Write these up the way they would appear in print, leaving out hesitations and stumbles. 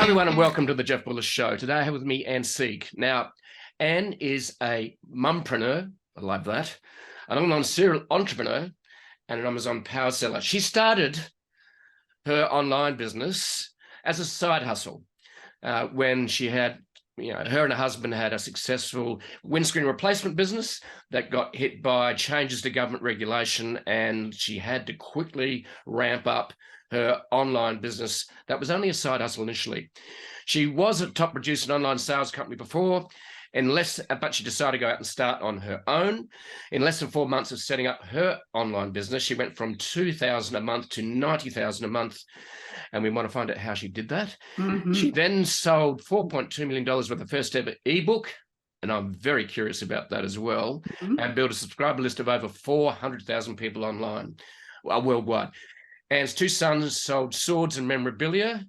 everyone, and welcome to the Jeff Bullis Show. Today I have with me Anne Sieg. Now, Anne is a mompreneur, I love that, an online serial entrepreneur, and an Amazon power seller. She started her online business as a side hustle when she had, her and her husband had a successful windscreen replacement business that got hit by changes to government regulation, and she had to quickly ramp up her online business. That was only a side hustle initially. She was a top producer in an online sales company before, but she decided to go out and start on her own. In less than 4 months of setting up her online business, she went from $2,000 a month to $90,000 a month. And we want to find out how she did that. Mm-hmm. She then sold $4.2 million worth of first ever ebook. And I'm very curious about that as well. Mm-hmm. And built a subscriber list of over 400,000 people online, worldwide. Anne's two sons sold swords and memorabilia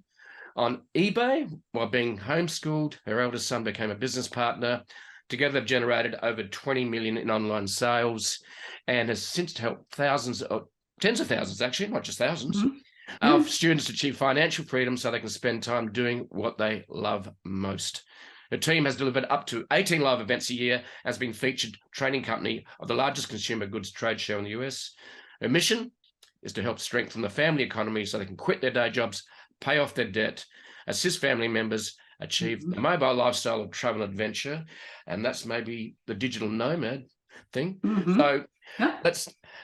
on eBay while being homeschooled. Her eldest son became a business partner. Together, they've generated over 20 million in online sales and has since helped tens of thousands, actually, not just thousands, of students achieve financial freedom so they can spend time doing what they love most. Her team has delivered up to 18 live events a year, has been featured training company of the largest consumer goods trade show in the US. Her mission is to help strengthen the family economy so they can quit their day jobs, pay off their debt, assist family members achieve the mobile lifestyle of travel and adventure. And that's maybe the digital nomad thing.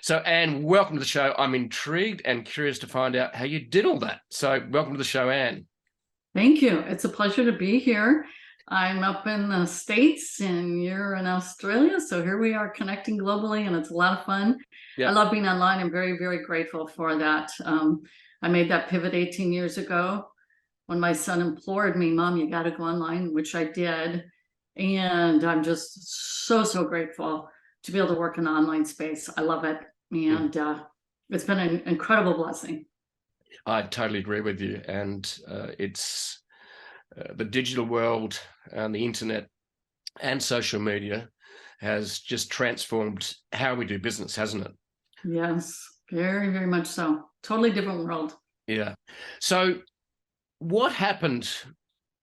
So Anne, welcome to the show. I'm intrigued and curious to find out how you did all that. So welcome to the show, Anne. Thank you. It's a pleasure to be here. I'm up in the States and you're in Australia. So here we are connecting globally and it's a lot of fun. Yep. I love being online. I'm very, very grateful for that. I made that pivot 18 years ago when my son implored me, Mom, you got to go online, which I did. And I'm just so grateful to be able to work in the online space. I love it. And it's been an incredible blessing. I totally agree with you. And it's the digital world and the internet and social media has just transformed how we do business, hasn't it? Yes, very, very much so. Totally different world. Yeah. So what happened?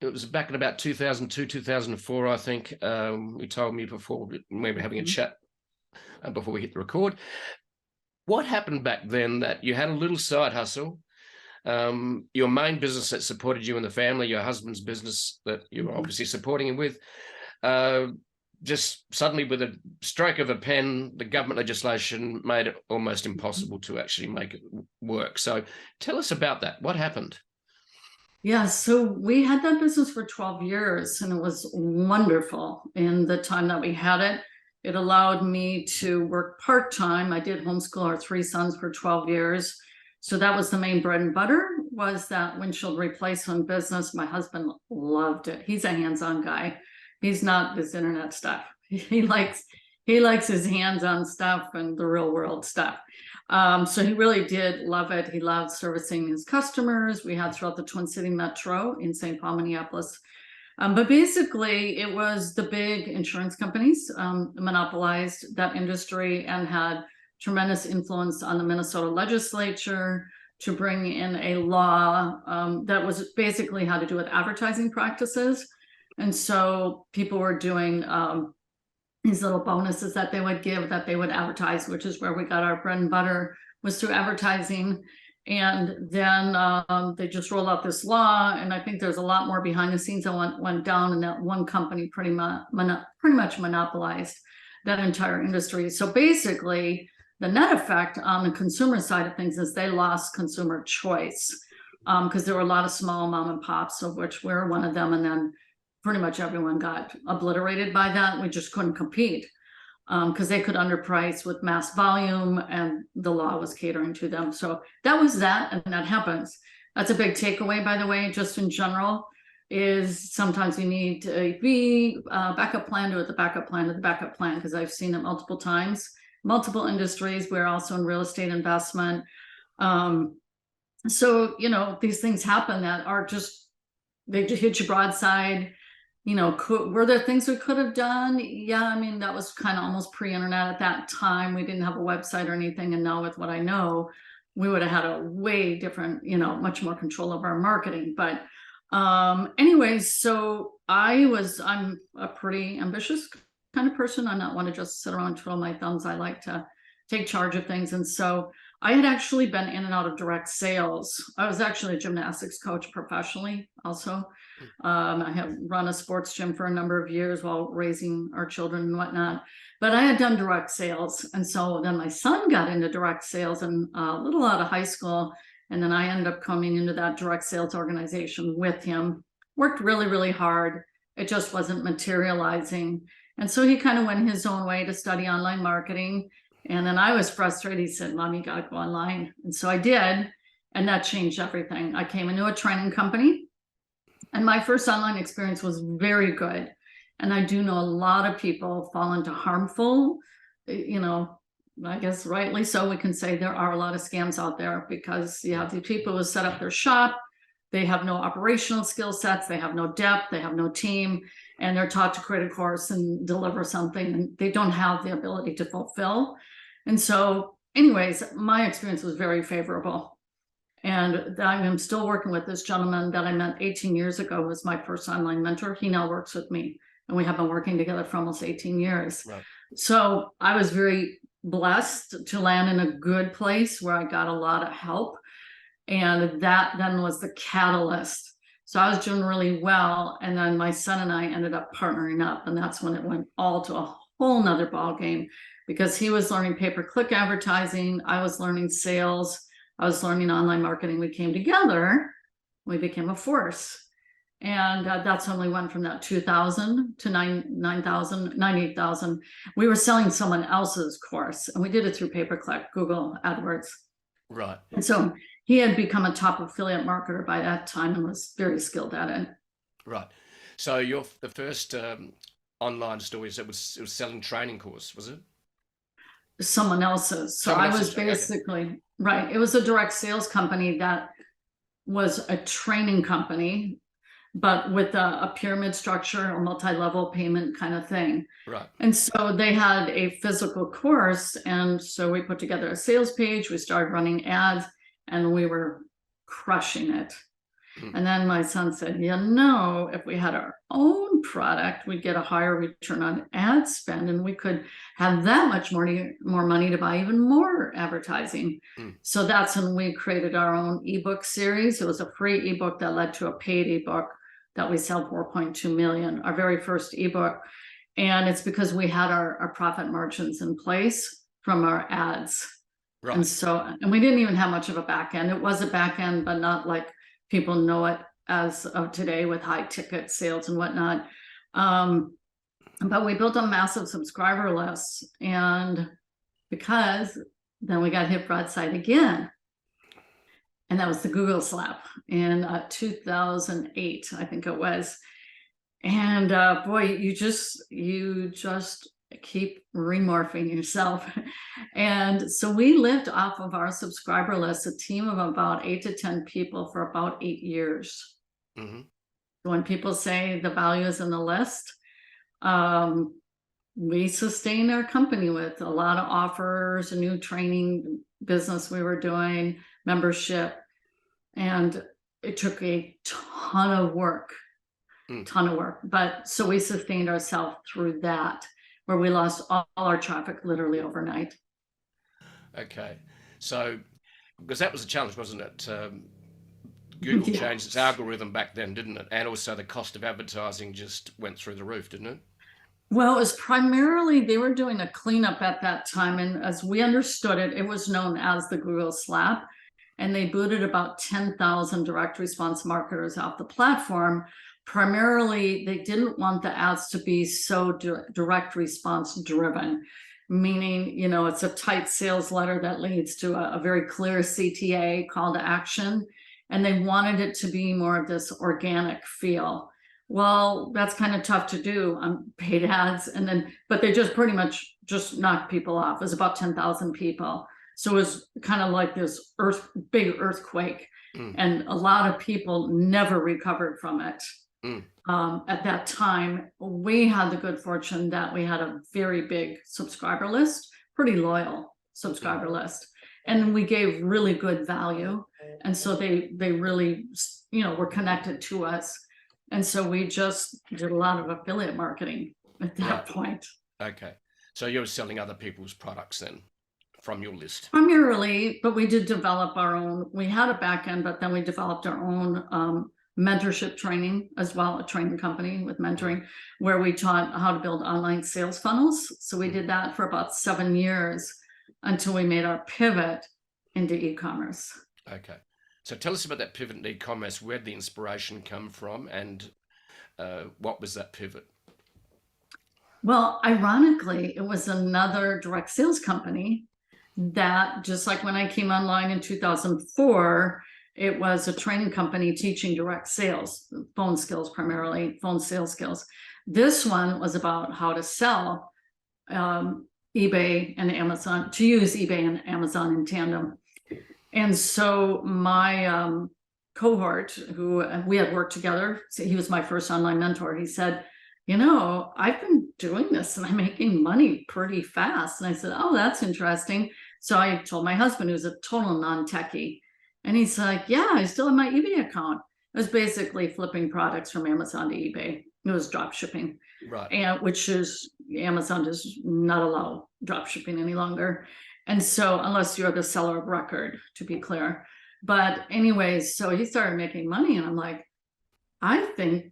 It was back in about 2002, 2004, I think. You told me before we were having a chat before we hit the record. What happened back then that you had a little side hustle, your main business that supported you and the family, your husband's business that you were obviously supporting him with, just suddenly with a stroke of a pen, the government legislation made it almost impossible to actually make it work. So tell us about that. What happened? Yeah, so we had that business for 12 years and it was wonderful. In the time that we had it, it allowed me to work part-time. I did homeschool our 3 sons for 12 years. So that was the main bread and butter, was that windshield replacement business. My husband loved it. He's a hands-on guy. He's not this internet stuff. He likes his hands-on stuff and the real world stuff. So he really did love it. He loved servicing his customers. We had throughout the Twin City Metro in St. Paul, Minneapolis. But basically, it was the big insurance companies monopolized that industry and had tremendous influence on the Minnesota legislature to bring in a law that was basically had to do with advertising practices. And so people were doing these little bonuses that they would give, that they would advertise, which is where we got our bread and butter, was through advertising. And then they just rolled out this law. And I think there's a lot more behind the scenes that went down, and that one company pretty much monopolized that entire industry. So basically, the net effect on the consumer side of things is they lost consumer choice because there were a lot of small mom and pops, of which we're one of them. And then pretty much everyone got obliterated by that. We just couldn't compete because they could underprice with mass volume and the law was catering to them. So that was that, and that happens. That's a big takeaway, by the way, just in general, is sometimes you need a backup plan to the backup plan to the backup plan, because I've seen it multiple times, multiple industries. We're also in real estate investment. So, these things happen that are just, they just hit you broadside. Were there things we could have done? Yeah, I mean, that was kind of almost pre-internet at that time. We didn't have a website or anything. And now with what I know, we would have had a way different, much more control of our marketing. But Anyways, so I'm a pretty ambitious kind of person. I'm not one to just sit around and twiddle my thumbs. I like to take charge of things. And so I had actually been in and out of direct sales. I was actually a gymnastics coach professionally also. I have run a sports gym for a number of years while raising our children and whatnot. But I had done direct sales. And so then my son got into direct sales and a little out of high school. And then I ended up coming into that direct sales organization with him, worked really, really hard. It just wasn't materializing. And so he kind of went his own way to study online marketing. And then I was frustrated. He said, Mom, you got to go online. And so I did. And that changed everything. I came into a training company. And my first online experience was very good. And I do know a lot of people fall into harmful, I guess rightly so, we can say there are a lot of scams out there because you have these people who set up their shop, they have no operational skill sets, they have no depth, they have no team, and they're taught to create a course and deliver something, and they don't have the ability to fulfill. And so anyways, my experience was very favorable. And I'm still working with this gentleman that I met 18 years ago, was my first online mentor. He now works with me, and we have been working together for almost 18 years. Right. So I was very blessed to land in a good place where I got a lot of help. And that then was the catalyst. So I was doing really well. And then my son and I ended up partnering up. And that's when it went all to a whole nother ball game, because he was learning pay-per-click advertising. I was learning sales. I was learning online marketing. We came together. We became a force. And that's when we went from that 2,000 to 9,000, 98,000. We were selling someone else's course, and we did it through pay-per-click, Google AdWords. Right. And so he had become a top affiliate marketer by that time and was very skilled at it. Right. So the first online store it was selling training course, was it? Someone else's. So I was basically, right. It was a direct sales company that was a training company, but with a pyramid structure, a multi-level payment kind of thing. Right. And so they had a physical course. And so we put together a sales page, we started running ads, and we were crushing it. And then my son said, if we had our own product, we'd get a higher return on ad spend, and we could have that much more money to buy even more advertising. So that's when we created our own ebook series. It was a free ebook that led to a paid ebook that we sell 4.2 million, our very first ebook. And it's because we had our profit margins in place from our ads. Right. And we didn't even have much of a back end. It was a back end, but not like people know it as of today with high ticket sales and whatnot. But we built a massive subscriber list, and because then we got hit broadside again. And that was the Google slap in 2008, I think it was. And boy, you just keep remorphing yourself. And so we lived off of our subscriber list, a team of about 8 to 10 people for about 8 years. Mm-hmm. When people say the value is in the list, we sustained our company with a lot of offers, a new training business we were doing, membership. And it took a ton of work. But so we sustained ourselves through that, where we lost all our traffic literally overnight. Okay. So, because that was a challenge, wasn't it? Google changed its algorithm back then, didn't it? And also the cost of advertising just went through the roof, didn't it? Well, it was primarily, they were doing a cleanup at that time. And as we understood it, it was known as the Google slap. And they booted about 10,000 direct response marketers off the platform. Primarily, they didn't want the ads to be so direct response driven, meaning, it's a tight sales letter that leads to a very clear CTA, call to action. And they wanted it to be more of this organic feel. Well, that's kind of tough to do on paid ads. But they just pretty much just knocked people off. It was about 10,000 people. So it was kind of like this big earthquake. And a lot of people never recovered from it. At that time, we had the good fortune that we had a very big subscriber list, pretty loyal subscriber list. And we gave really good value. And so they really, were connected to us. And so we just did a lot of affiliate marketing at that point. Okay. So you're selling other people's products then from your list? Primarily, but we did develop our own. We had a back end, but then we developed our own mentorship training as well, a training company with mentoring, where we taught how to build online sales funnels. So we did that for about 7 years until we made our pivot into e-commerce. Okay. So tell us about that pivot in e-commerce. Where did the inspiration come from, and what was that pivot? Well, ironically, it was another direct sales company that, just like when I came online in 2004, it was a training company teaching direct sales, phone skills, primarily phone sales skills. This one was about how to sell eBay and Amazon, to use eBay and Amazon in tandem. And so my cohort, who we had worked together, so he was my first online mentor, he said, I've been doing this and I'm making money pretty fast. And I said, oh, that's interesting. So I told my husband, who's a total non-techie, and he's like, yeah, I still have my eBay account. It was basically flipping products from Amazon to eBay. It was drop shipping, right? And which is, Amazon does not allow drop shipping any longer. And so, unless you're the seller of record, to be clear. But anyways, so he started making money, and I'm like, I think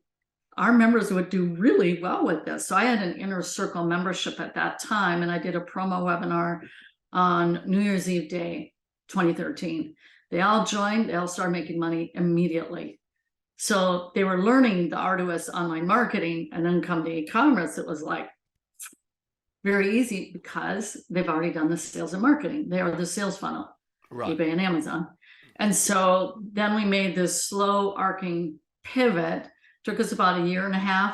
our members would do really well with this. So I had an Inner Circle membership at that time, and I did a promo webinar on New Year's Eve Day, 2013. They all joined, they all started making money immediately. So they were learning the arduous online marketing, and then come to e-commerce, it was like very easy because they've already done the sales and marketing. They are the sales funnel, right? eBay and Amazon. And so then we made this slow arcing pivot. Took us about 1.5 years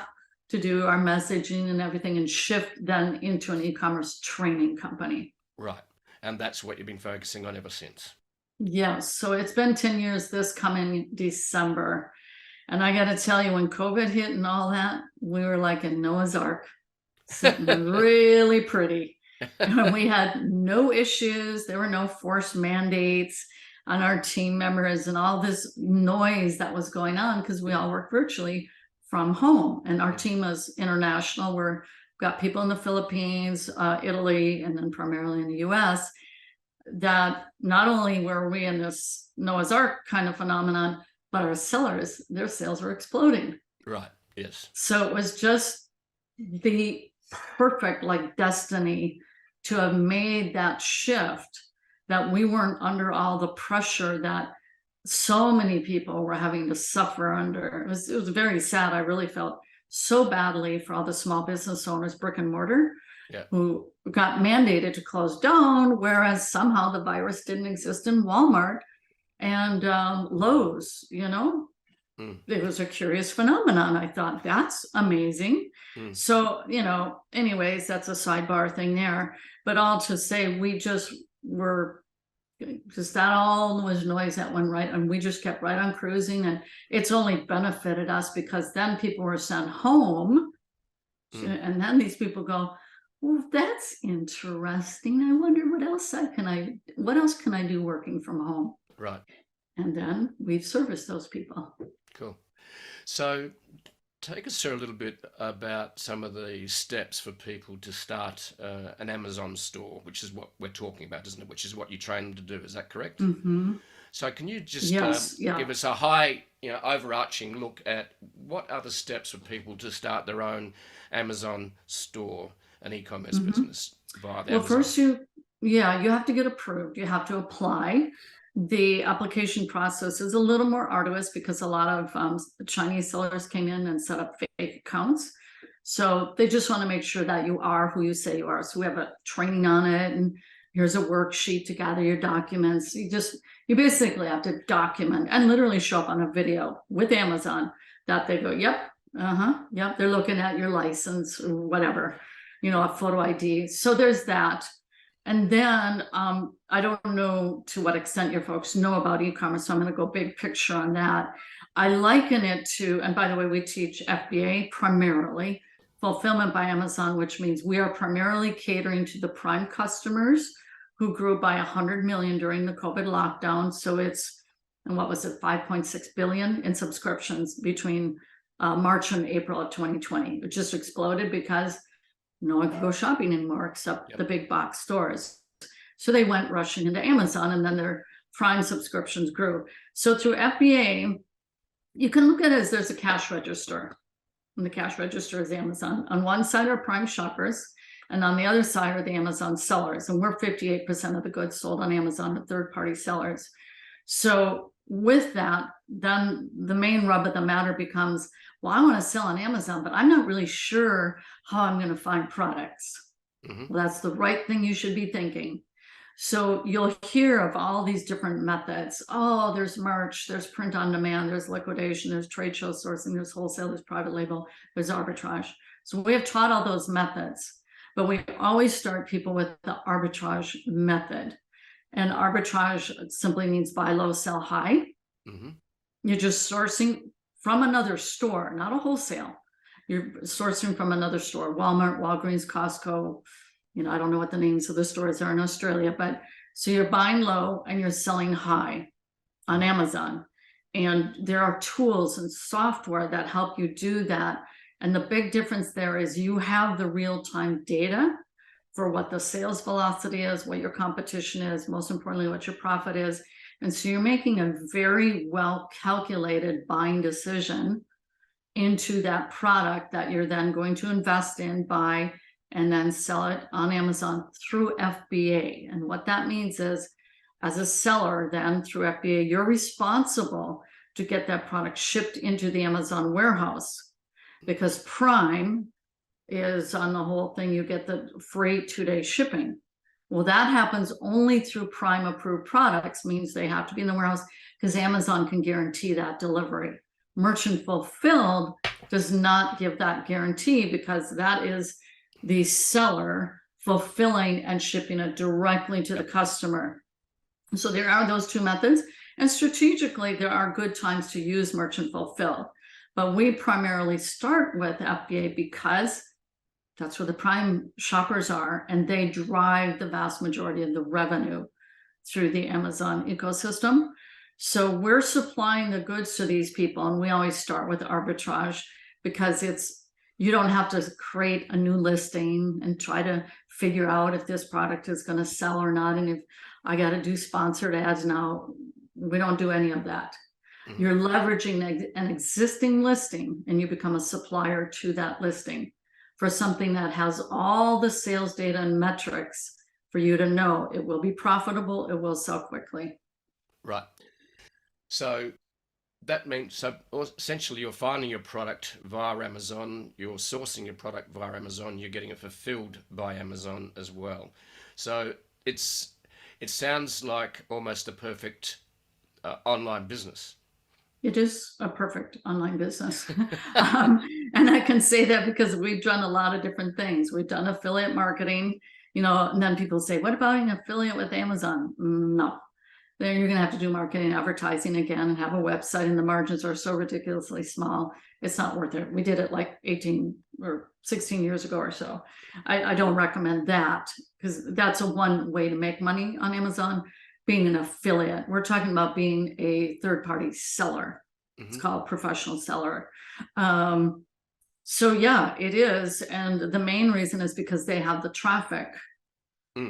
to do our messaging and everything, and shift then into an e-commerce training company. Right. And that's what you've been focusing on ever since. Yes. So it's been 10 years this coming December. And I got to tell you, when COVID hit and all that, we were like in Noah's Ark, sitting really pretty. And we had no issues. There were no forced mandates on our team members and all this noise that was going on, because we all work virtually from home. And our team is international. We've got people in the Philippines, Italy, and then primarily in the US. That not only were we in this Noah's Ark kind of phenomenon, but our sellers, their sales were exploding. Right. Yes. So it was just the perfect destiny to have made that shift, that we weren't under all the pressure that so many people were having to suffer under. It was very sad. I really felt so badly for all the small business owners, brick and mortar, who got mandated to close down, whereas somehow the virus didn't exist in Walmart and Lowe's, It was a curious phenomenon. I thought, that's amazing. So, anyways, that's a sidebar thing there. But all to say, we just were, because that all was noise that went right, and we just kept right on cruising, and it's only benefited us, because then people were sent home, and then these people go, well, that's interesting. I wonder what else can I do working from home? Right. And then we've serviced those people. Cool. So take us through a little bit about some of the steps for people to start an Amazon store, which is what we're talking about, isn't it? Which is what you train them to do. Is that correct? Mm-hmm. So can you just give us a high, overarching look at what are the steps for people to start their own Amazon store, an e-commerce business via the Amazon? First you have to get approved. You have to apply. The application process is a little more arduous, because a lot of Chinese sellers came in and set up fake accounts. So they just want to make sure that you are who you say you are. So we have a training on it, and here's a worksheet to gather your documents. You basically have to document and literally show up on a video with Amazon that they go, yep, yep. They're looking at your license or whatever, a photo ID. So there's that. And then I don't know to what extent your folks know about e-commerce, so I'm going to go big picture on that. I liken it to, and by the way, we teach FBA primarily, fulfillment by Amazon, which means we are primarily catering to the prime customers who grew by 100 million during the COVID lockdown. So it's and what was it, 5.6 billion in subscriptions between March and April of 2020. It just exploded because no one could go shopping anymore except the big box stores. So they went rushing into Amazon, and then their Prime subscriptions grew. So through FBA, you can look at it as there's a cash register. And the cash register is Amazon. On one side are Prime shoppers, and on the other side are the Amazon sellers. And we're 58% of the goods sold on Amazon to third-party sellers. So with that, then the main rub of the matter becomes, well, I want to sell on Amazon, but I'm not really sure how I'm going to find products. Well, that's the right thing you should be thinking. So you'll hear of all these different methods. Oh, there's merch, there's print on demand, there's liquidation, there's trade show sourcing, there's wholesale, there's private label, there's arbitrage. So we have taught all those methods, but we always start people with the arbitrage method. And arbitrage simply means buy low, sell high. You're just sourcing from another store, not a wholesale. You're sourcing from another store, Walmart, Walgreens, Costco. You know, I don't know what the names of the stores are in Australia, but so you're buying low and you're selling high on Amazon. And there are tools and software that help you do that. And the big difference there is you have the real-time data for what the sales velocity is, what your competition is, most importantly, what your profit is. And so you're making a very well-calculated buying decision into that product that you're then going to invest in, buy, and then sell it on Amazon through FBA. And what that means is, as a seller then through FBA, you're responsible to get that product shipped into the Amazon warehouse, because Prime is on the whole thing, you get the free 2-day shipping. Well, that happens only through Prime approved products, means they have to be in the warehouse because Amazon can guarantee that delivery. Merchant Fulfilled does not give that guarantee, because that is the seller fulfilling and shipping it directly to the customer. So there are those two methods, and strategically there are good times to use Merchant Fulfilled, but we primarily start with FBA because that's where the Prime shoppers are, and they drive the vast majority of the revenue through the Amazon ecosystem. So we're supplying the goods to these people, and we always start with arbitrage because you don't have to create a new listing and try to figure out if this product is going to sell or not. And if I got to do sponsored ads now, we don't do any of that. You're leveraging an existing listing, and you become a supplier to that listing for something that has all the sales data and metrics for you to know it will be profitable, it will sell quickly. Right. So that means, so essentially you're finding your product via Amazon, you're sourcing your product via Amazon, you're getting it fulfilled by Amazon as well. So it sounds like almost a perfect online business. It is a perfect online business. And I can say that because we've done a lot of different things. We've done affiliate marketing, you know, and then people say, what about an affiliate with Amazon? No. Then you're going to have to do marketing, advertising again, and have a website, and the margins are so ridiculously small. It's not worth it. We did it like 18 or 16 years ago or so. I don't recommend that, because that's one way to make money on Amazon, being an affiliate. We're talking about being a third-party seller. It's called professional seller. So yeah, it is. And the main reason is because they have the traffic.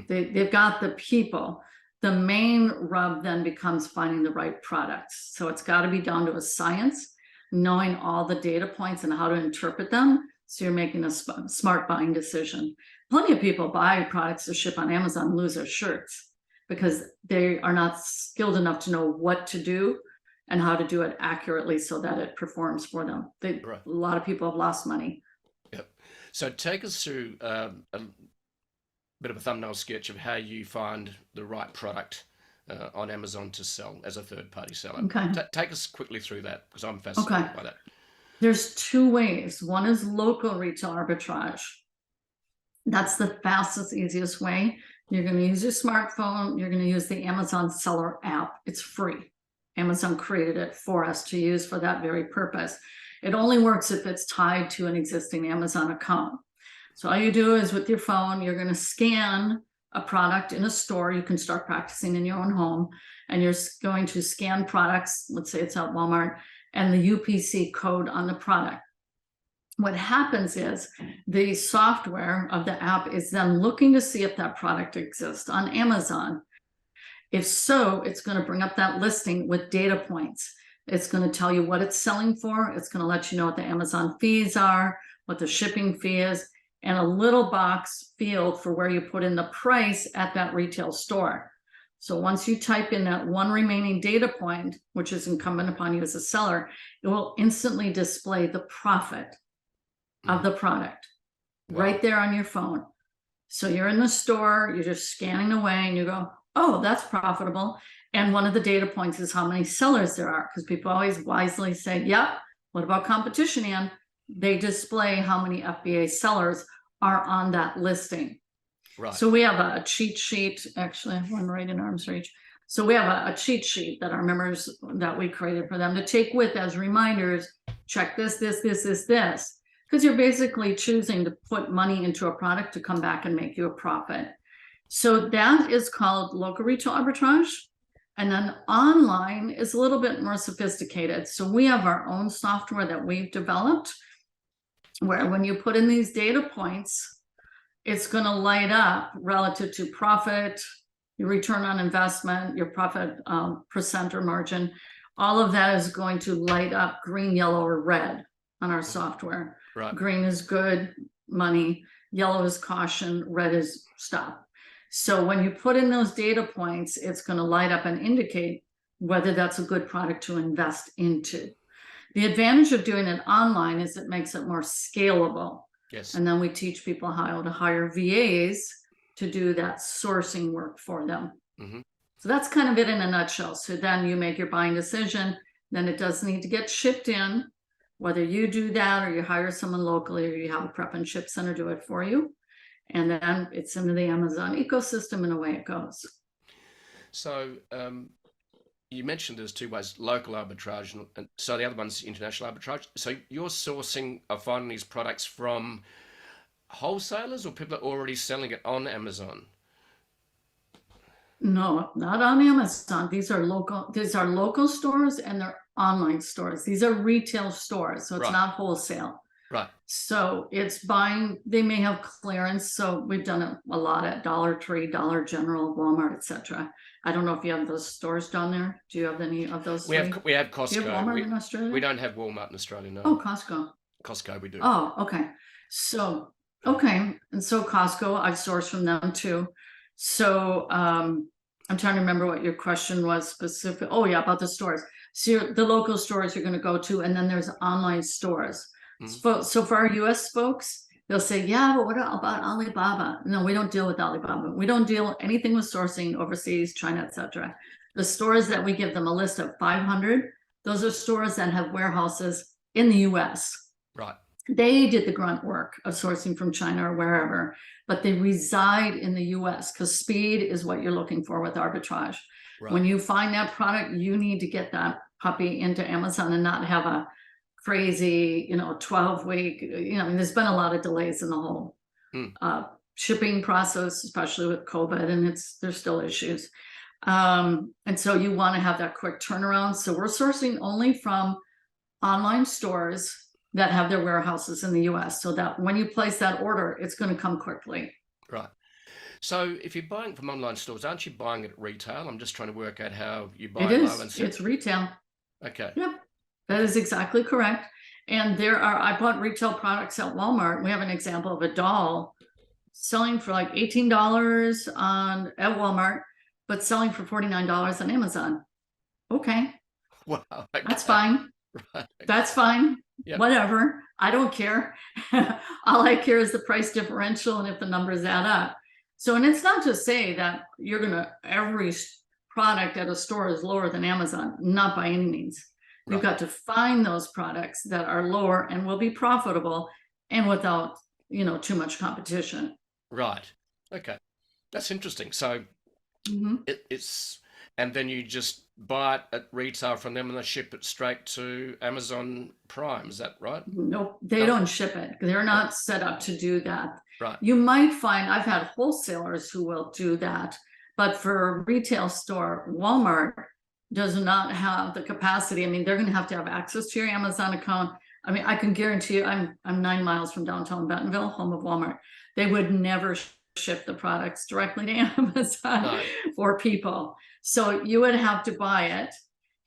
They've got the people. The main rub then becomes finding the right products. So it's got to be down to a science, knowing all the data points and how to interpret them. So you're making a smart buying decision. Plenty of people buy products to ship on Amazon and lose their shirts because they are not skilled enough to know what to do and how to do it accurately so that it performs for them. A lot of people have lost money. Yep. So take us through a bit of a thumbnail sketch of how you find the right product on Amazon to sell as a third-party seller. Okay. Take us quickly through that, because I'm fascinated by that. There's two ways. One is local retail arbitrage. That's the fastest, easiest way. You're going to use your smartphone. You're going to use the Amazon Seller app. It's free. Amazon created it for us to use for that very purpose. It only works if it's tied to an existing Amazon account. So all you do is with your phone, you're going to scan a product in a store, you can start practicing in your own home, and you're going to scan products, let's say it's at Walmart, and the UPC code on the product. What happens is the software of the app is then looking to see if that product exists on Amazon. If so, it's going to bring up that listing with data points. It's going to tell you what it's selling for. It's going to let you know what the Amazon fees are, what the shipping fee is, and a little box field for where you put in the price at that retail store. So once you type in that one remaining data point, which is incumbent upon you as a seller, it will instantly display the profit of the product right there on your phone. So you're in the store, you're just scanning away, and you go, oh, that's profitable. And one of the data points is how many sellers there are, because people always wisely say, yep, what about competition, Ann? They display how many FBA sellers are on that listing. Right. So we have a cheat sheet, actually I have one right in arm's reach. So we have a cheat sheet that our members, that we created for them to take with as reminders, check this, because you're basically choosing to put money into a product to come back and make you a profit. So that is called local retail arbitrage. And then online is a little bit more sophisticated. So we have our own software that we've developed, where when you put in these data points, it's going to light up relative to profit, your return on investment, your profit percent or margin. All of that is going to light up green, yellow, or red on our software. Right. Green is good money, yellow is caution, red is stop. So when you put in those data points, it's going to light up and indicate whether that's a good product to invest into. The advantage of doing it online is it makes it more scalable. Yes. And then we teach people how to hire VAs to do that sourcing work for them. Mm-hmm. So that's kind of it in a nutshell. So then you make your buying decision, then it does need to get shipped in, whether you do that or you hire someone locally or you have a prep and ship center do it for you. And then it's into the Amazon ecosystem, and away it goes. So you mentioned there's two ways, local arbitrage, and so the other one's international arbitrage. So you're sourcing or finding these products from wholesalers or people that are already selling it on Amazon? No, not on Amazon. These are local stores, and they're online stores. These are retail stores, so it's not wholesale. Right. So it's buying, they may have clearance. So we've done it a lot at Dollar Tree, Dollar General, Walmart, etc. I don't know if you have those stores down there. Do you have any of those? We have Costco. Do you have Walmart in Australia? We don't have Walmart in Australia, no. Oh, Costco. Costco we do. Oh, okay. So, okay. And so Costco, I source from them too. So I'm trying to remember what your question was specific. Oh yeah, about the stores. So the local stores you're going to go to, and then there's online stores. Mm-hmm. So for our US folks, they'll say, yeah, but what about Alibaba? No, we don't deal with Alibaba. We don't deal anything with sourcing overseas, China, etc. The stores that we give them a list of 500, those are stores that have warehouses in the US. Right. They did the grunt work of sourcing from China or wherever, but they reside in the US because speed is what you're looking for with arbitrage. Right. When you find that product, you need to get that puppy into Amazon and not have a crazy, 12-week, I mean, there's been a lot of delays in the whole shipping process, especially with COVID, and there's still issues. And so you want to have that quick turnaround. So we're sourcing only from online stores that have their warehouses in the US, so that when you place that order, it's going to come quickly. Right. So if you're buying from online stores, aren't you buying it at retail? I'm just trying to work out how you buy it. It is. It's retail. Okay. Yep. That is exactly correct. And I bought retail products at Walmart. We have an example of a doll selling for like $18 at Walmart, but selling for $49 on Amazon. Okay. Wow. Okay. That's fine. Right. That's fine. Yep. Whatever. I don't care. All I care is the price differential and if the numbers add up. So, and it's not to say that every product at a store is lower than Amazon, not by any means. You've got to find those products that are lower and will be profitable and without, too much competition. Right. Okay. That's interesting. So it's, and then you just buy it at retail from them and they ship it straight to Amazon Prime. Is that right? Nope. They don't ship it. They're not set up to do that. Right. You might find, I've had wholesalers who will do that, but for a retail store, Walmart does not have the capacity. I mean, they're going to have access to your Amazon account. I mean, I can guarantee you, I'm 9 miles from downtown Bentonville, home of Walmart. They would never ship the products directly to Amazon for people. So you would have to buy it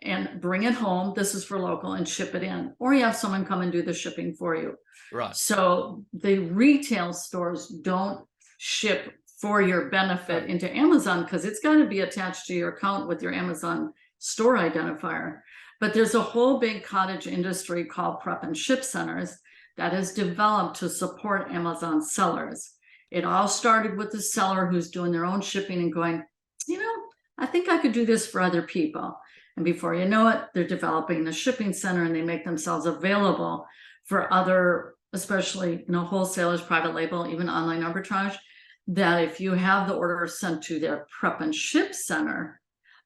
and bring it home. This is for local, and ship it in, or you have someone come and do the shipping for you. Right. So the retail stores don't ship for your benefit into Amazon, because it's got to be attached to your account with your Amazon store identifier. But there's a whole big cottage industry called prep and ship centers that is developed to support Amazon sellers. It all started with the seller who's doing their own shipping and going, I think I could do this for other people. And before you know it, they're developing the shipping center, and they make themselves available for other, especially wholesalers, private label, even online arbitrage, that if you have the order sent to their prep and ship center,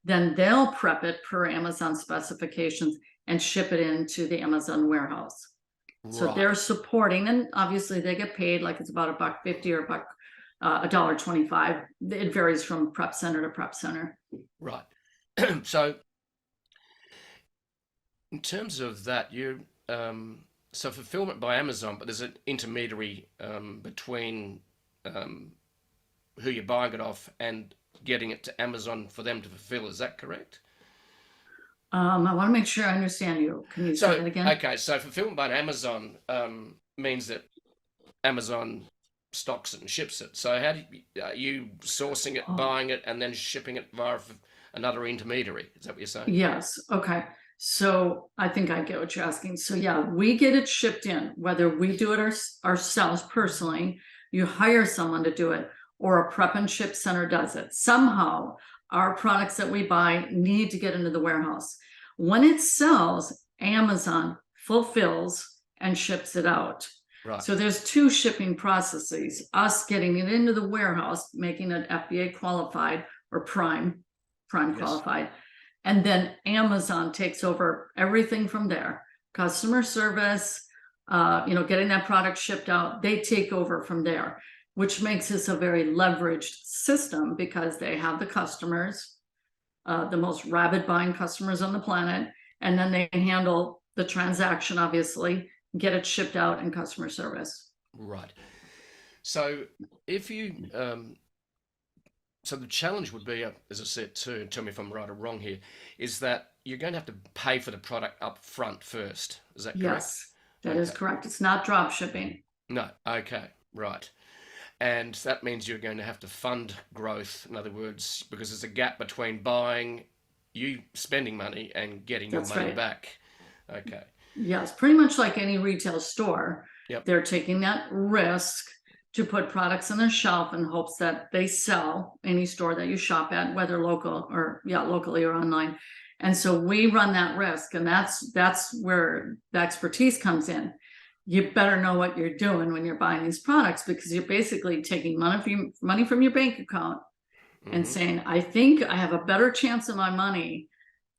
then they'll prep it per Amazon specifications and ship it into the Amazon warehouse. Right. So they're supporting, and obviously they get paid, like it's about $1.50 or $1.25. It varies from prep center to prep center. Right. So in terms of that, so fulfillment by Amazon, but there's an intermediary between who you're buying it off and getting it to Amazon for them to fulfill. Is that correct? I want to make sure I understand you. Can you say that again? Okay, so fulfillment by Amazon means that Amazon stocks it and ships it. So how are you sourcing it, buying it, and then shipping it via another intermediary? Is that what you're saying? Yes. Okay. So I think I get what you're asking. So yeah, we get it shipped in, whether we do it ourselves personally, you hire someone to do it, or a prep and ship center does it. Somehow our products that we buy need to get into the warehouse. When it sells, Amazon fulfills and ships it out. Right. So there's two shipping processes: us getting it into the warehouse, making it FBA qualified or prime qualified. And then Amazon takes over everything from there. Customer service, getting that product shipped out, they take over from there, which makes this a very leveraged system, because they have the customers, the most rabid buying customers on the planet, and then they handle the transaction, obviously, get it shipped out, and customer service. Right. So if you... So the challenge would be, as I said too, tell me if I'm right or wrong here, is that you're going to have to pay for the product up front first. Is that correct? Yes, that is correct. It's not drop shipping. No. Okay. Right. And that means you're going to have to fund growth. In other words, because there's a gap between you spending money and getting your money back. Okay. Yes, pretty much like any retail store. Yep. They're taking that risk to put products on their shelf in hopes that they sell any store that you shop at, whether locally or online. And so we run that risk, and that's where the expertise comes in. You better know what you're doing when you're buying these products, because you're basically taking money from your bank account and saying, I think I have a better chance of my money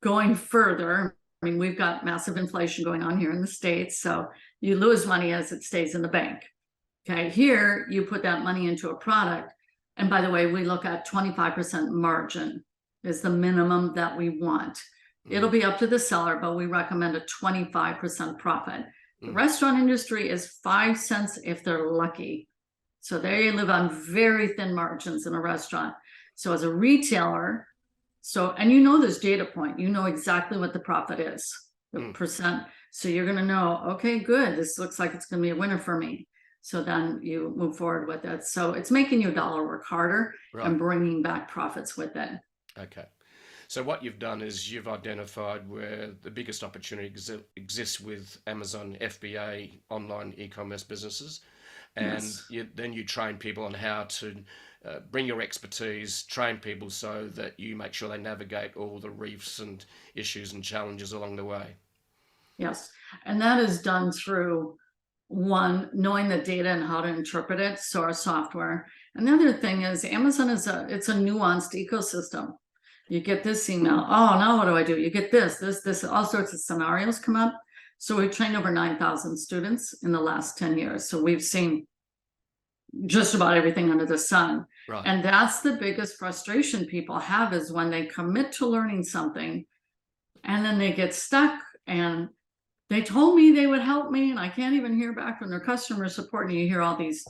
going further. I mean, we've got massive inflation going on here in the States, so you lose money as it stays in the bank. Okay, here you put that money into a product. And by the way, we look at 25% margin is the minimum that we want. It'll be up to the seller, but we recommend a 25% profit. The restaurant industry is 5 cents if they're lucky. So they live on very thin margins in a restaurant. So as a retailer, and this data point, you know exactly what the profit is, the percent. So you're going to know, okay, good, this looks like it's going to be a winner for me. So then you move forward with it. So it's making your dollar work harder and bringing back profits with it. Okay. So what you've done is you've identified where the biggest opportunity exists with Amazon FBA online e-commerce businesses. And then you train people on how to bring your expertise, train people so that you make sure they navigate all the reefs and issues and challenges along the way. Yes. And that is done through one, knowing the data and how to interpret it, so our software. And the other thing is Amazon it's a nuanced ecosystem. You get this email, now what do I do? You get this, all sorts of scenarios come up. So we've trained over 9,000 students in the last 10 years. So we've seen just about everything under the sun. Right. And that's the biggest frustration people have, is when they commit to learning something and then they get stuck, and they told me they would help me and I can't even hear back from their customer support. And you hear all these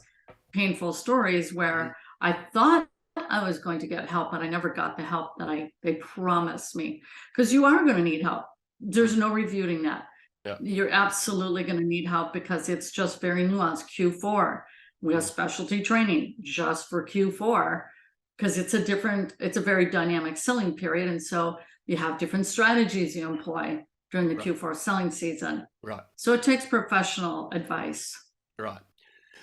painful stories where I thought I was going to get help, but I never got the help that they promised me. Because you are going to need help. There's no refuting that. Yeah. You're absolutely going to need help, because it's just very nuanced. Q4, we have specialty training just for Q4, because it's a very dynamic selling period. And so you have different strategies you employ during the Q4 selling season. Right. So it takes professional advice. Right.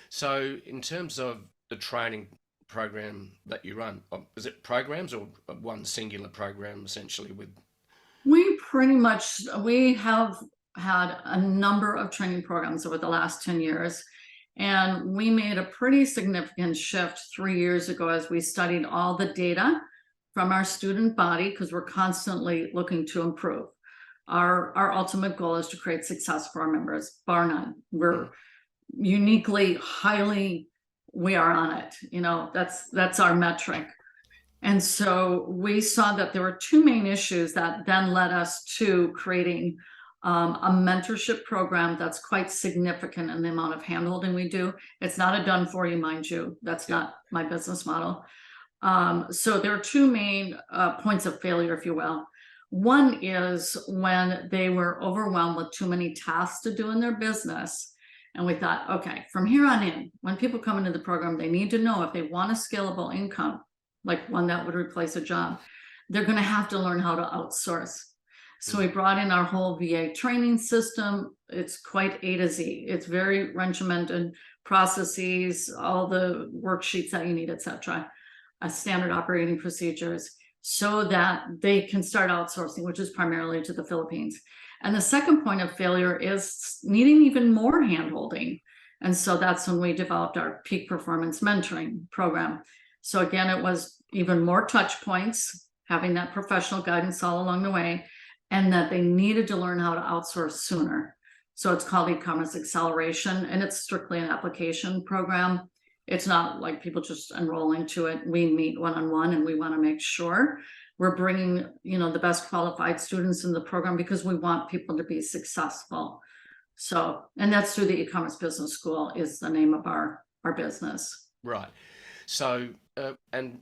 So in terms of the training program that you run, is it programs or one singular program essentially with? We have had a number of training programs over the last 10 years. And we made a pretty significant shift 3 years ago as we studied all the data from our student body, because we're constantly looking to improve. Our ultimate goal is to create success for our members, bar none. We're uniquely, we are on it. That's our metric. And so we saw that there were two main issues that then led us to creating a mentorship program that's quite significant in the amount of handholding we do. It's not a done for you, mind you. That's not my business model. So there are two main points of failure, if you will. One is when they were overwhelmed with too many tasks to do in their business. And we thought, okay, from here on in, when people come into the program, they need to know if they want a scalable income, like one that would replace a job, they're going to have to learn how to outsource. So we brought in our whole VA training system. It's quite A to Z. It's very regimented processes, all the worksheets that you need, etc. Standard operating procedures, so that they can start outsourcing, which is primarily to the Philippines. And the second point of failure is needing even more handholding. And so that's when we developed our peak performance mentoring program. So again, it was even more touch points, having that professional guidance all along the way, and that they needed to learn how to outsource sooner. So it's called eCommerce Acceleration, and it's strictly an application program. It's not like people just enroll into it. We meet one-on-one, and we want to make sure we're bringing, the best qualified students in the program, because we want people to be successful. So, and that's through the eCommerce Business School is the name of our business. Right. So, and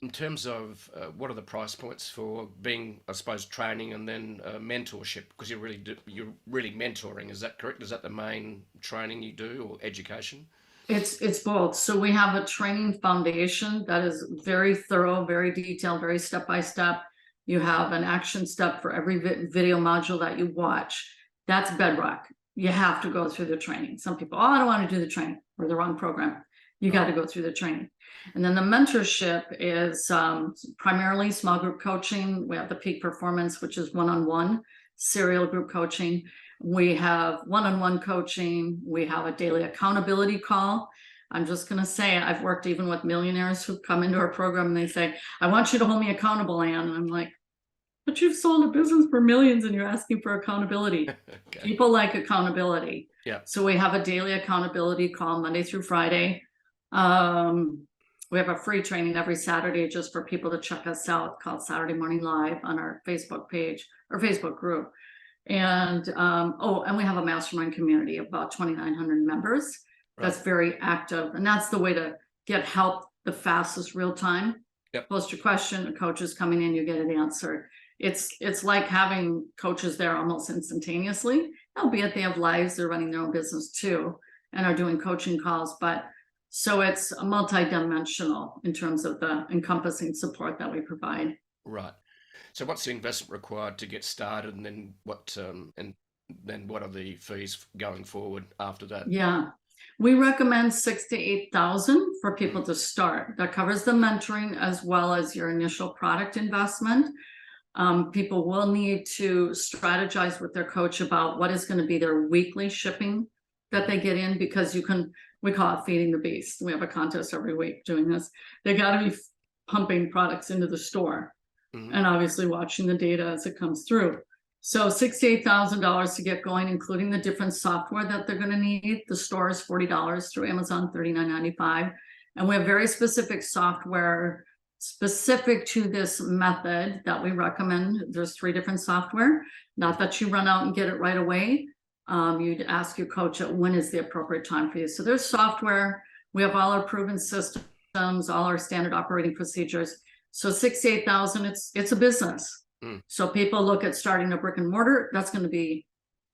in terms of what are the price points for being, I suppose, training and then mentorship? Because you're really mentoring. Is that correct? Is that the main training you do, or education? It's both. So we have a training foundation that is very thorough, very detailed, very step-by-step. You have an action step for every video module that you watch. That's bedrock. You have to go through the training. Some people, I don't want to do the training, or the wrong program. You got to go through the training. And then the mentorship is primarily small group coaching. We have the peak performance, which is one-on-one serial group coaching. We have one-on-one coaching. We have a daily accountability call. I'm just going to say, I've worked even with millionaires who come into our program and they say, I want you to hold me accountable, Ann. And I'm like, but you've sold a business for millions and you're asking for accountability. Okay. People like accountability. Yeah. So we have a daily accountability call Monday through Friday. We have a free training every Saturday just for people to check us out, called Saturday Morning Live on our Facebook page or Facebook group. And and we have a mastermind community of about 2,900 members. Right. That's very active, and that's the way to get help the fastest, real time. Yep. Post your question, a coach is coming in, you get it answered. It's like having coaches there almost instantaneously, albeit they have lives, they're running their own business too, and are doing coaching calls. But so it's multi-dimensional in terms of the encompassing support that we provide. Right. So what's the investment required to get started, and then what are the fees going forward after that? Yeah, we recommend $6,000 to $8,000 for people to start. That covers the mentoring as well as your initial product investment. People will need to strategize with their coach about what is going to be their weekly shipping that they get in, because we call it feeding the beast. We have a contest every week doing this. They got to be pumping products into the store. And obviously watching the data as it comes through. So $68,000 to get going, including the different software that they're going to need. The store is $40 through Amazon, $39.95. And we have very specific software specific to this method that we recommend. There's 3 different software. Not that you run out and get it right away. You'd ask your coach when is the appropriate time for you. So there's software. We have all our proven systems, all our standard operating procedures. So $68,000, it's a business. So people look at starting a brick and mortar. That's going to be,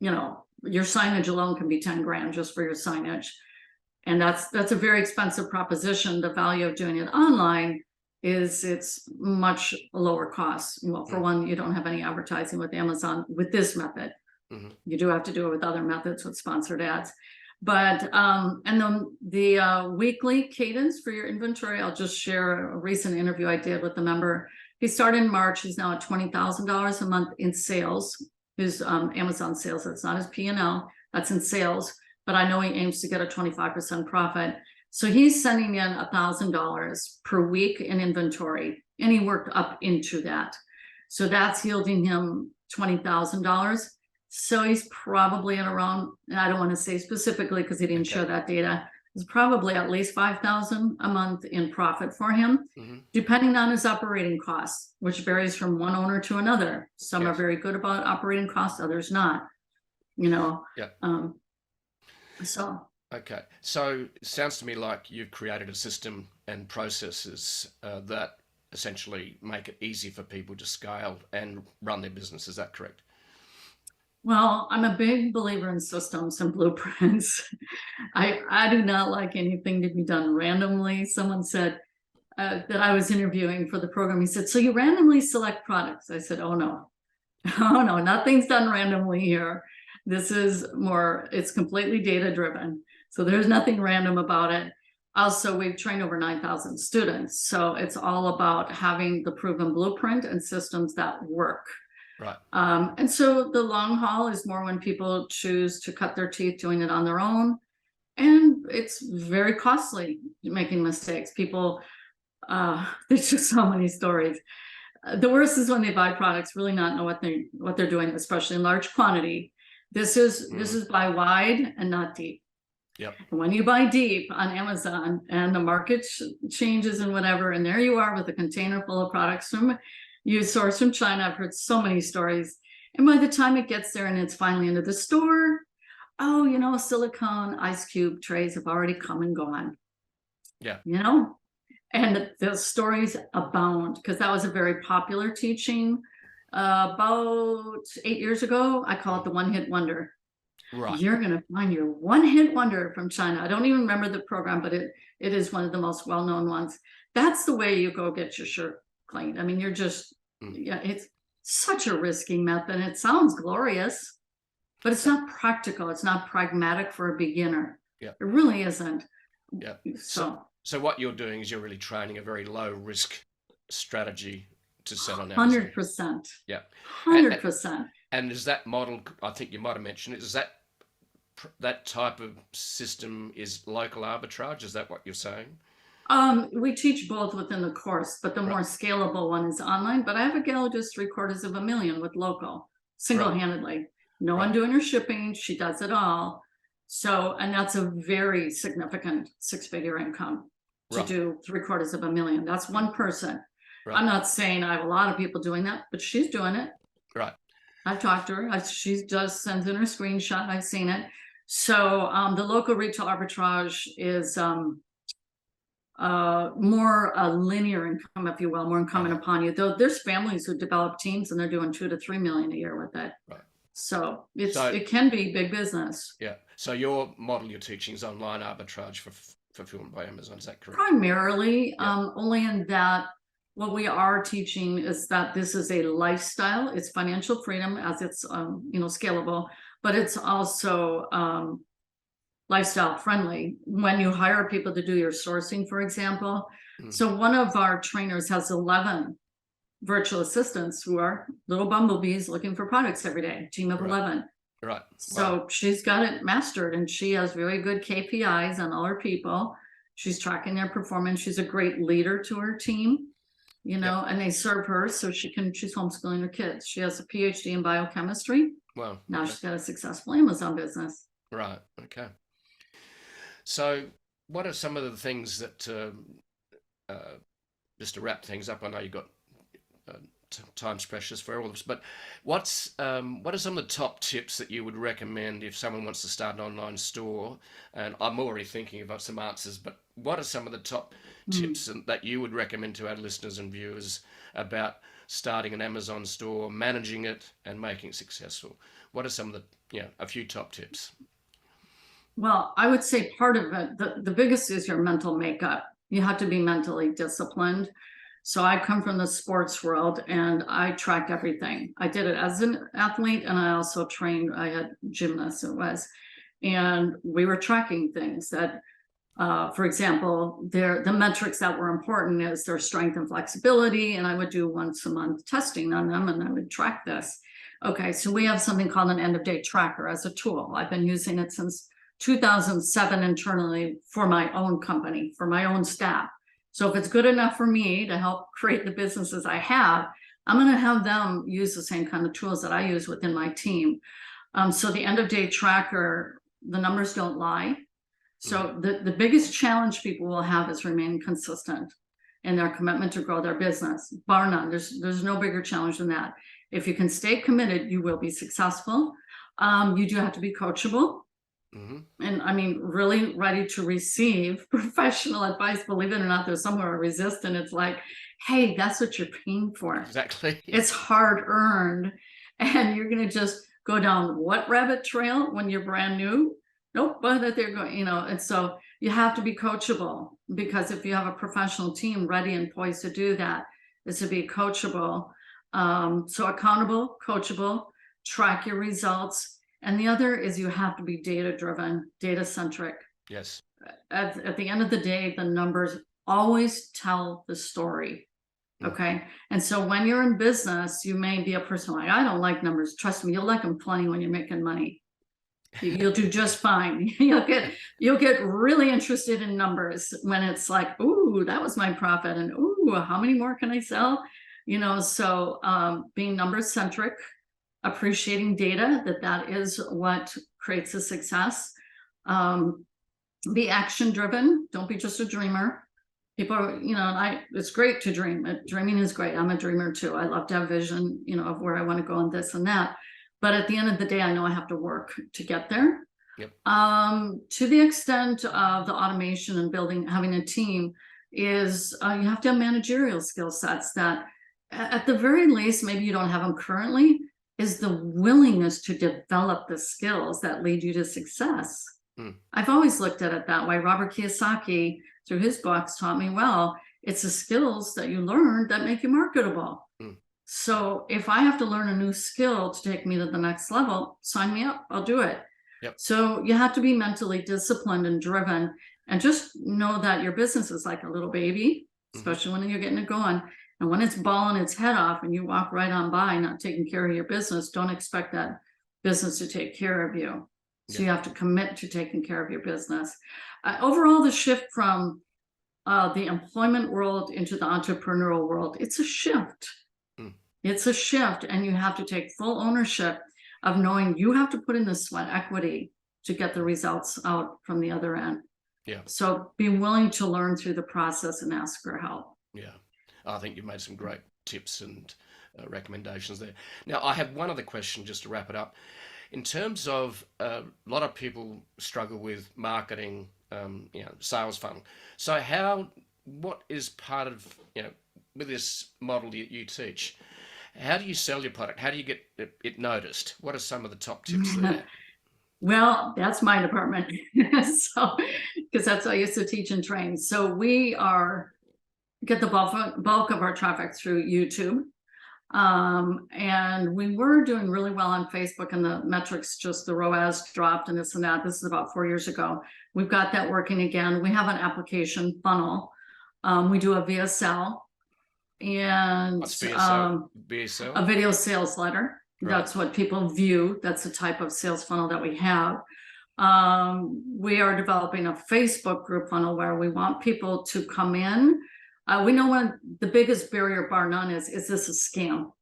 your signage alone can be 10 grand just for your signage. And that's a very expensive proposition. The value of doing it online is it's much lower cost. Well, for one, you don't have any advertising with Amazon with this method. You do have to do it with other methods with sponsored ads. But and then the weekly cadence for your inventory, I'll just share a recent interview I did with the member. He started in March. He's now at $20,000 a month in sales. His Amazon sales. That's not his P&L. That's in sales. But I know he aims to get a 25% profit. So he's sending in $1,000 per week in inventory, and he worked up into that. So that's yielding him $20,000. So he's probably at around, and I don't want to say specifically because he didn't show that data, it's probably at least $5,000 a month in profit for him, depending on his operating costs, which varies from one owner to another. Some are very good about operating costs, others not. Okay, so it sounds to me like you've created a system and processes that essentially make it easy for people to scale and run their business. Is that correct? Well, I'm a big believer in systems and blueprints. I do not like anything to be done randomly. Someone said that I was interviewing for the program. He said, so you randomly select products? I said, oh no, nothing's done randomly here. This is it's completely data driven. So there's nothing random about it. Also, we've trained over 9,000 students. So it's all about having the proven blueprint and systems that work. Right. And so the long haul is more when people choose to cut their teeth doing it on their own. And it's very costly making mistakes. People, there's just so many stories. The worst is when they buy products, really not know what they're doing, especially in large quantity. This is buy wide and not deep. Yep. And when you buy deep on Amazon and the market changes and whatever, and there you are with a container full of products you source from China. I've heard so many stories. And by the time it gets there and it's finally into the store, silicone ice cube trays have already come and gone. Yeah. And the stories abound because that was a very popular teaching about 8 years ago. I call it the one-hit wonder. Right. You're going to find your one-hit wonder from China. I don't even remember the program, but it is one of the most well-known ones. That's the way you go get your shirt cleaned. I mean, you're just, it's such a risky method. It sounds glorious, but it's not practical. It's not pragmatic for a beginner. Yeah. It really isn't. Yeah. So what you're doing is you're really training a very low risk strategy to sell on Amazon. 100%. Yeah. 100%. And is that model, I think you might have mentioned it, is that type of system is local arbitrage? Is that what you're saying? We teach both within the course, but the more scalable one is online. But I have a gal who does $750,000 with local, single-handedly. No one doing her shipping. She does it all. So, and that's a very significant 6-figure income to do $750,000. That's one person. Right. I'm not saying I have a lot of people doing that, but she's doing it. Right. I've talked to her. She just sends in her screenshot. I've seen it. So the local retail arbitrage is more linear income, if you will, more incumbent upon you. Though there's families who develop teams and they're doing $2 to $3 million a year with it. Right. So it can be big business. Yeah. So your model you're teaching is online arbitrage for fulfillment by Amazon. Is that correct? Primarily, only in that what we are teaching is that this is a lifestyle. It's financial freedom as it's scalable, but it's also lifestyle friendly when you hire people to do your sourcing, for example. So one of our trainers has 11 virtual assistants who are little bumblebees looking for products every day, team of 11. Right. So she's got it mastered and she has very good KPIs on all her people. She's tracking their performance. She's a great leader to her team. you know, and they serve her so she's homeschooling her kids. She has a PhD in biochemistry. Wow. Now she's got a successful Amazon business. Right. Okay. So what are some of the things that, just to wrap things up, I know you've got time's precious for all of us, but what are some of the top tips that you would recommend if someone wants to start an online store? And I'm already thinking about some answers, but what are some of the top tips that you would recommend to our listeners and viewers about starting an Amazon store, managing it, and making it successful? What are some of the, a few top tips? Well, I would say part of it, the biggest is your mental makeup. You have to be mentally disciplined. So I come from the sports world and I tracked everything. I did it as an athlete and I also trained, I had gymnasts and we were tracking things that, for example, the metrics that were important is their strength and flexibility. And I would do once a month testing on them and I would track this. Okay, so we have something called an end of day tracker as a tool. I've been using it since 2007 internally for my own company, for my own staff. So if it's good enough for me to help create the businesses I have, I'm going to have them use the same kind of tools that I use within my team. So the end of day tracker, the numbers don't lie. So the biggest challenge people will have is remaining consistent in their commitment to grow their business. Bar none. There's no bigger challenge than that. If you can stay committed, you will be successful. You do have to be coachable. And I mean, really ready to receive professional advice. Believe it or not, there's some who are resistant. It's like, hey, that's what you're paying for. Exactly. It's hard earned. And you're going to just go down what rabbit trail when you're brand new? Nope, but that they're going, and so you have to be coachable, because if you have a professional team ready and poised to do that, is to be coachable. So accountable, coachable, track your results. And the other is you have to be data-driven, data-centric. Yes. At the end of the day, the numbers always tell the story, okay? And so when you're in business, you may be a person like, I don't like numbers. Trust me, you'll like them plenty when you're making money. You'll do just fine. You'll get really interested in numbers when it's like, ooh, that was my profit, and ooh, how many more can I sell? So being number-centric, appreciating data, that is what creates a success. Be action driven. Don't be just a dreamer. People are, it's great to dream. Dreaming is great. I'm a dreamer too. I love to have vision, of where I want to go and this and that. But at the end of the day, I know I have to work to get there. Yep. To the extent of the automation and having a team is you have to have managerial skill sets that at the very least, maybe you don't have them currently, is the willingness to develop the skills that lead you to success. I've always looked at it that way. Robert Kiyosaki, through his books, taught me, well, it's the skills that you learn that make you marketable. So if I have to learn a new skill to take me to the next level, sign me up, I'll do it. Yep. So you have to be mentally disciplined and driven, and just know that your business is like a little baby, especially when you're getting it going. And when it's bawling its head off and you walk right on by not taking care of your business, don't expect that business to take care of you. So you have to commit to taking care of your business. Overall, the shift from the employment world into the entrepreneurial world, it's a shift. It's a shift, and you have to take full ownership of knowing you have to put in the sweat equity to get the results out from the other end. Yeah. So be willing to learn through the process and ask for help. Yeah. I think you've made some great tips and recommendations there. Now, I have one other question just to wrap it up. In terms of a lot of people struggle with marketing, sales funnel. So what is part of, with this model that you teach, how do you sell your product? How do you get it noticed? What are some of the top tips there? Well, that's my department. So, because that's what I used to teach and train. So we get the bulk of our traffic through YouTube. And we were doing really well on Facebook, and the metrics, just the ROAS dropped and this and that. This is about 4 years ago. We've got that working again. We have an application funnel. We do a VSL, and What's VSL? a video sales letter. Right. That's what people view. That's the type of sales funnel that we have. We are developing a Facebook group funnel where we want people to come in We know one of the biggest barrier, bar none, is this a scam?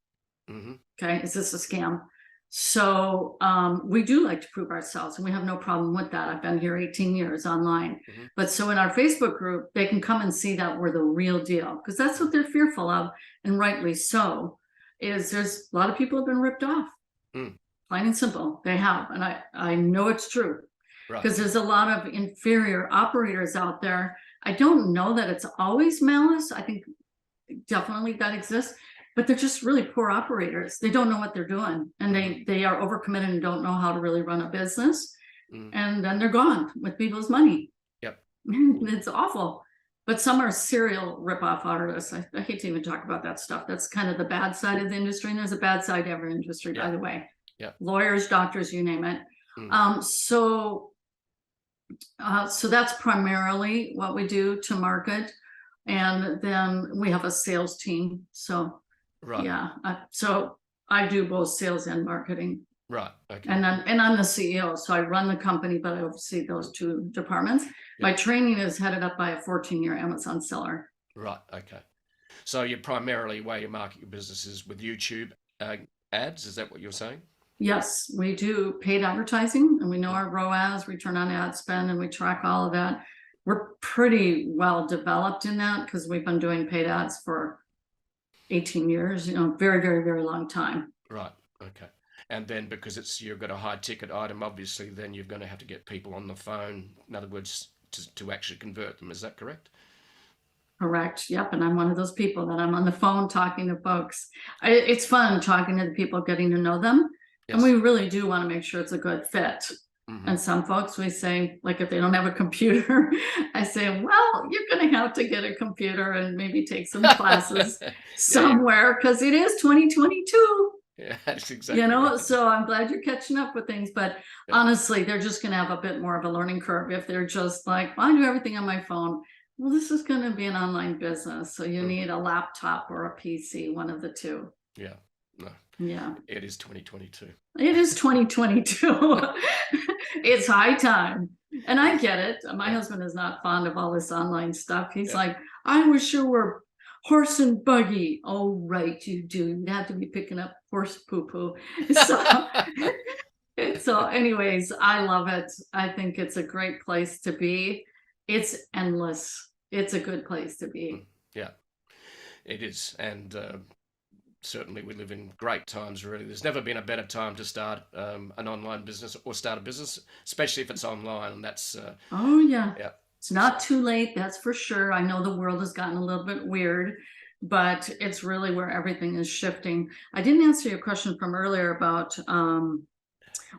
Mm-hmm. Okay, is this a scam? So we do like to prove ourselves, and we have no problem with that. I've been here 18 years online. Mm-hmm. But so in our Facebook group, they can come and see that we're the real deal, because that's what they're fearful of, and rightly so, is there's a lot of people have been ripped off. Mm. Plain and simple, they have. And I know it's true, Right. because there's a lot of inferior operators out there. I don't know that it's always malice. I think definitely that exists, but they're just really poor operators. They don't know what they're doing, and they are overcommitted and don't know how to really run a business. And then they're gone with people's money. Yep. It's awful. But some are serial ripoff artists. I hate to even talk about that stuff. That's kind of the bad side of the industry, and there's a bad side to every industry, by the way. Yeah. Lawyers, doctors, you name it. So that's primarily what we do to market. And then we have a sales team. So right. Yeah. So I do both sales and marketing. Right. Okay. And I'm the CEO, so I run the company, but I oversee those two departments. Yep. My training is headed up by a 14-year Amazon seller. Right. Okay. So you primarily, way you market your business is with YouTube ads. Is that what you're saying? Yes, we do paid advertising, and we know our ROAS, return on ad spend, and we track all of that. We're pretty well developed in that because we've been doing paid ads for 18 years, very, very, very long time. Right. Okay. And then because you've got a high ticket item, obviously, then you're going to have to get people on the phone. In other words, to actually convert them. Is that correct? Correct. Yep. And I'm one of those people that I'm on the phone talking to folks. It's fun talking to the people, getting to know them. Yes. And we really do want to make sure it's a good fit. And some folks, we say, like, if they don't have a computer, I say, well, you're going to have to get a computer and maybe take some classes somewhere, because it is 2022. Yeah, that's exactly right. So I'm glad you're catching up with things. But honestly, they're just going to have a bit more of a learning curve if they're just like, well, I do everything on my phone. Well, this is going to be an online business. So you need a laptop or a PC, one of the two. Yeah. No. Yeah. It is 2022. It is 2022. It's high time. And I get it. My husband is not fond of all this online stuff. He's like, I wish you were horse and buggy. Oh, right, you do. You'd have to be picking up horse poo-poo. So anyways, I love it. I think it's a great place to be. It's endless. It's a good place to be. Yeah, it is. And certainly we live in great times, really. There's never been a better time to start an online business or start a business, especially if it's online. And that's... yeah. It's not too late, that's for sure. I know the world has gotten a little bit weird, but it's really where everything is shifting. I didn't answer your question from earlier about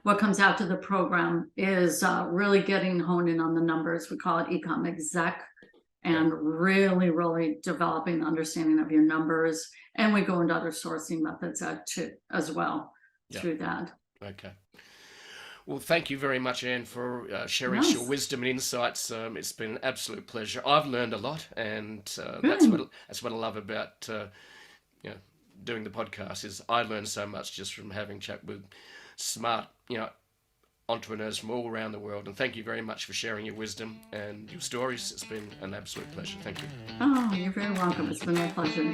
what comes after the program is really getting honed in on the numbers. We call it Ecom Exec, and really, really developing the understanding of your numbers. And we go into other sourcing methods as well through that. Okay. Well, thank you very much, Anne, for sharing your wisdom and insights. It's been an absolute pleasure. I've learned a lot, and that's what I love about doing the podcast. Is I learn so much just from having chat with smart entrepreneurs from all around the world. And thank you very much for sharing your wisdom and your stories. It's been an absolute pleasure. Thank you. Oh, you're very welcome. It's been my pleasure.